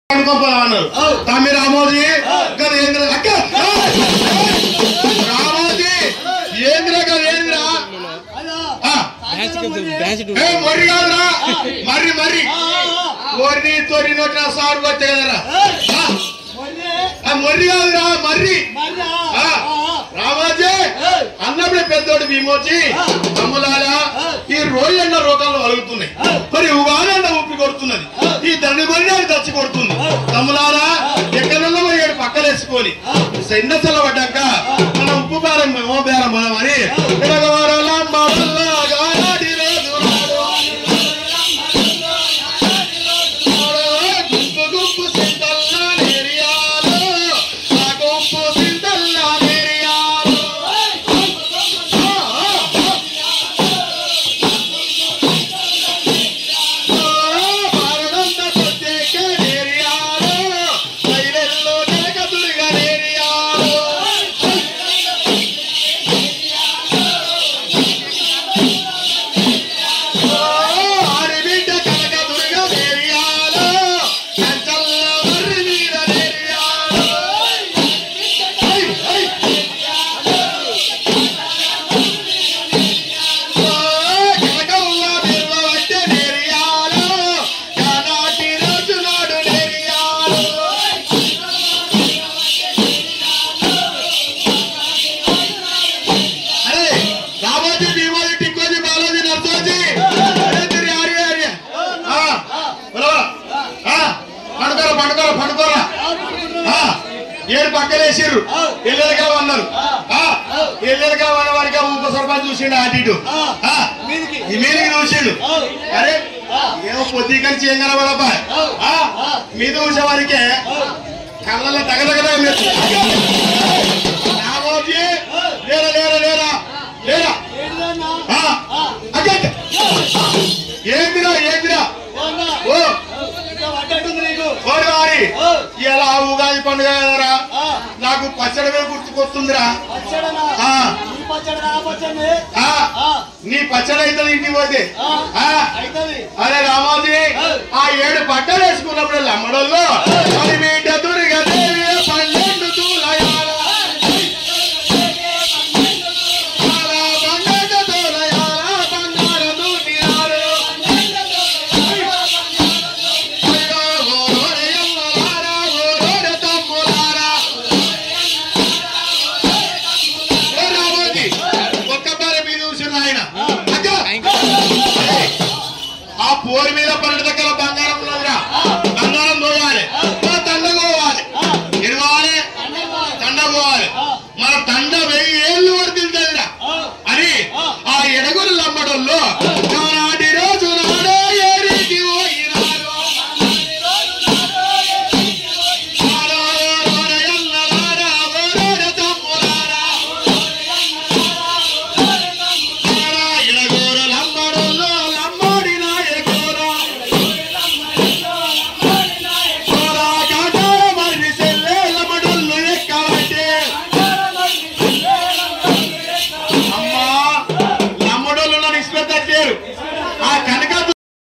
తమ్మి రామోజీ అక్క రామోజీ ఏంద్రా కదా ఏంద్రా మర్రి కాదురా మర్రి మర్రి కోరిని తోరి నోటి సారు వచ్చే కదరా మర్రి కాదురా మర్రి రామోజీ అన్నప్పుడే పెద్దోడు భీమోచి తమ్ములారా ఈ రోజన్న రోగాలు అలుగుతున్నాయి మరి ఉగానన్న ఉప్పి కొడుతున్నది ఈ దండి మరిని దచ్చి కొడుతుంది తమ్ములారా ఎక్కడన్నా మరి ఏడు పక్కలేసుకొని ఎండ చల్లబడ్డాక మన ఉప్పు బేరం ఏమో బేరం మనం అని ఏడు పక్కలేసారు ఎల్లెలుగా ఉన్నారు ఎల్లెలుగా ఉన్న వారికి ఉప సర్పంచ్ చూసిండు అటు ఇటు మీదికి చూసిండు అరే ఏమో పొద్దు కలిసి ఏం కనబడబ్బా మీద చూసే వారికే కళ్ళల్లో తగదగదా రామోజీ లేరా లేరా లేరా లేరా ఏందిరా ఏందిరా ఓ ఇలా ఉగాది పండుగ కదరా నాకు పచ్చడమే గుర్తుకొస్తుందిరా నీ పచ్చడి అవుతుంది ఇంటికి పోతే అరే రామోజీ ఆ ఏడు బట్టలు వేసుకున్నప్పుడు